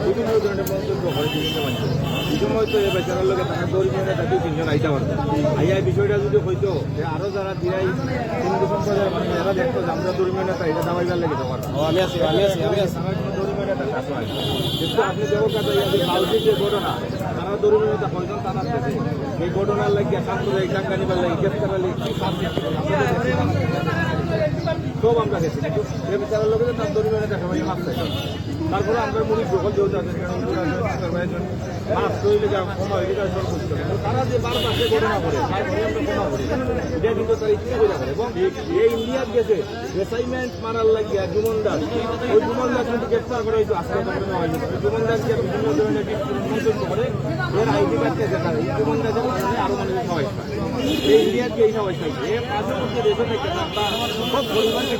বিভিন্ন ধরনের মন্তব্য করে বিভিন্ন মানুষ এই সময় তো এই বেচারার লোকে তারা ধর্মীয় নেতা দুই তিনজন আইতে পারতো আইয়া বিষয়টা যদি হইতো যে আরো যারা দিরাই হিন্দু সম্প্রদায়ের মানুষ এরা দেখতো যে আমরা ধর্মীয় নেতা এটা দাবাইবার লেগে দেওয়ার আমি আছি ধর্মীয় নেতা কাছে হয় কিন্তু আপনি দেখো কাছে বাউজির যে ঘটনা তারা ধর্মীয় নেতা কয়জন তারা এই ঘটনার লাগিয়ে সাম্প্রদায়িক দাঙ্গা নিবার লাগে গ্রেফতার সব আমরা গেছি কিন্তু এই বেচারার লোকেদের তার ধর্মীয় নেতা সবাই মাছ চাই তারপরে আমরা মুড়ি সকল যেহেতু আছে মাছ তৈরি ক্ষমা হয়ে গেছে সর্বোচ্চ তারা যে বারবার সে ঘটনা করে তারপরে আমরা ক্ষমা করি এটা কিন্তু তারা ইচ্ছে করে করে এবং এই ইন্ডিয়ার গেছে অ্যাসাইনমেন্ট মারার লাগিয়া জুমন দাস ওই জুমন দাস কিন্তু গ্রেপ্তার করে হয়তো আজকে করে নেওয়া হয়েছে জুমন দাসকে বিভিন্ন ধরনের মন্তব্য করে এর আইডি কার্ডকে দেখা যায় জুমন দাসের কারণে আরো মানুষ সবাই এই ইন্ডিয়াকে এই সবাই চাইছে এর পাশাপাশি দেশে থেকে সব পরিবারকে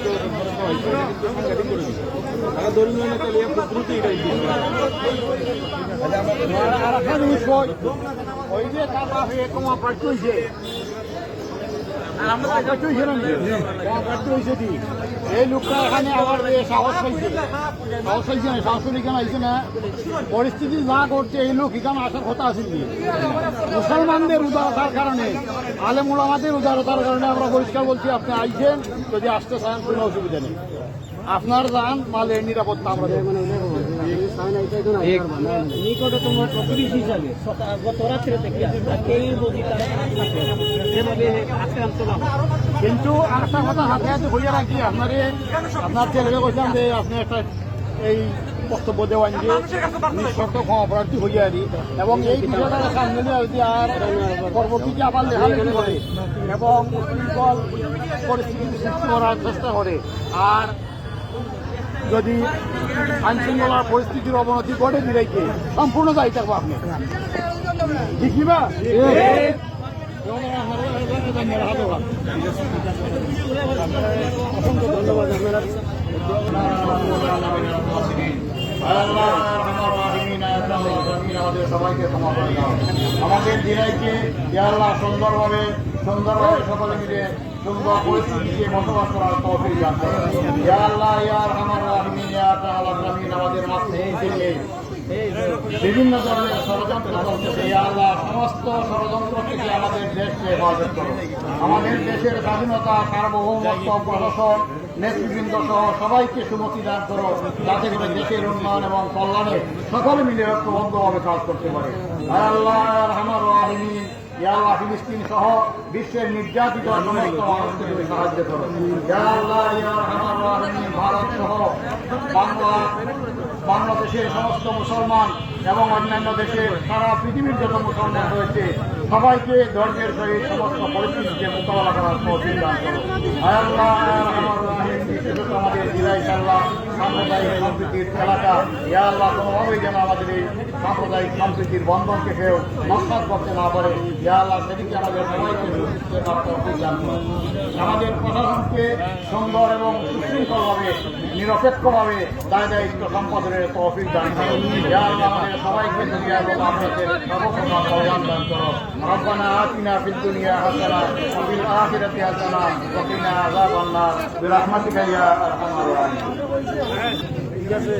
সাংঘাতিক করে দিচ্ছে তারা ধর্মীয় নেতা নিয়ে খুব দ্রুত এটাই ওই যে তার বাপে কমা পাঠ হয়েছে এই লোকটা এখানে আবার সাহস পাইছে না সাহস পেলে কেন আইছে না পরিস্থিতি যা করছে এই লোক এখানে আসার কথা আছে মুসলমানদের উদারতার কারণে আলেম ওলামাদের উদারতার কারণে আমরা পরিষ্কার বলছি আপনি আইছেন যদি আসতে চান কোনো অসুবিধা নেই আপনার যান মালের নিরাপত্তা আমরা নিকটতম প্রতিবেশী হিসাবে গত রাত্রে থেকে আক্রান্ত না কিন্তু আরেকটা কথা হাতে হাতে হইয়া রাখি আপনার ছেলেকে বলছিলাম যে আপনি একটা এই বক্তব্য দেওয়ান যে নিঃশর্ত ক্ষমাপ্রার্থী হইয়া আনি এবং এই বিষয়টা সামনে যদি আর পরবর্তীতে আবার লেখালেখি করে এবং উৎকল পরিস্থিতি সৃষ্টি করার চেষ্টা করে আর যদি আইনশৃঙ্খলার পরিস্থিতির অবনতি ঘটে দিলাইকে সম্পূর্ণ দায়ী থাকবো আপনি দেখিবা অসংখ্য ধন্যবাদ আপনারা সবাইকে ক্ষমা করে দাও আমাদের দিনাইকে সুন্দরভাবে সকলে মিলে সুন্দর পরিস্থিতিকে বসবাস করার তৌফিক দান করো ইয়া আল্লাহ ইয়া আরহামার রাহিমিন ইয়া তাআলার রাহিমিন আমাদের মাঝে থেকে বিভিন্ন ধরনের ষড়যন্ত্র চলতেছে ইয়া আল্লাহ সমস্ত ষড়যন্ত্র থেকে আমাদের দেশকে হেফাজত করো আমাদের দেশের স্বাধীনতা সার্বভৌমত্ব প্রশাসন নেতৃবৃন্দ সহ সবাইকে সুমতি দান করো যাতে করে দেশের উন্নয়ন এবং কল্যাণে সকলে মিলে ঐক্যবদ্ধভাবে কাজ করতে পারে ইয়া আল্লাহ ইয়া আরহামার রাহিমিন ইয়া আল্লাহ ফিলিস্তিন সহ বিশ্বের নির্যাতিত সমস্ত মানুষকে তুমি সাহায্য করো ইয়া আল্লাহ ইয়া আরহামার রাহিমিন ভারত সহ বাংলাদেশের সমস্ত মুসলমান এবং অন্যান্য দেশের সারা পৃথিবীর যত মুসলমান রয়েছে সবাইকে ধর্মের সহিত সমস্ত পরিস্থিতিকে মোকাবেলা করার তৌফিক দান করো ইয়া আল্লাহ ইয়া আরহামার রাহিমিন বিশেষত আমাদের জেলা ইনশাআল্লাহ সাম্প্রদায়িক সম্প্রীতির এলাকা ইয়া আল্লাহ কোনোভাবেই যেন আমাদের এই সাম্প্রদায়িক সম্প্রীতির বন্ধনকে কেউ নস্বাত করতে না পারে ইয়া আল্লাহ সেদিকে আমাদের সবাইকে তৌফিক দান করো আমাদের প্রশাসনকে সুন্দর এবং সুশৃঙ্খলভাবে নিরপেক্ষভাবে দায় দায়িত্ব সম্পাদনের তৌফিক দান করো ইয়া আল্লাহ আমাদের সবাইকে দুনিয়া এবং আখিরাতের সর্বপ্রথম কল্যাণ দান করো রব্বানা আতিনা ফিদ দুনিয়া হাসানা ওয়া ফিল আখিরাতি হাসানা ওয়া কিনা আযাবান নার বিরহমাতিকা ইয়া আরহামার রাহিমিন। ঠিক আছে।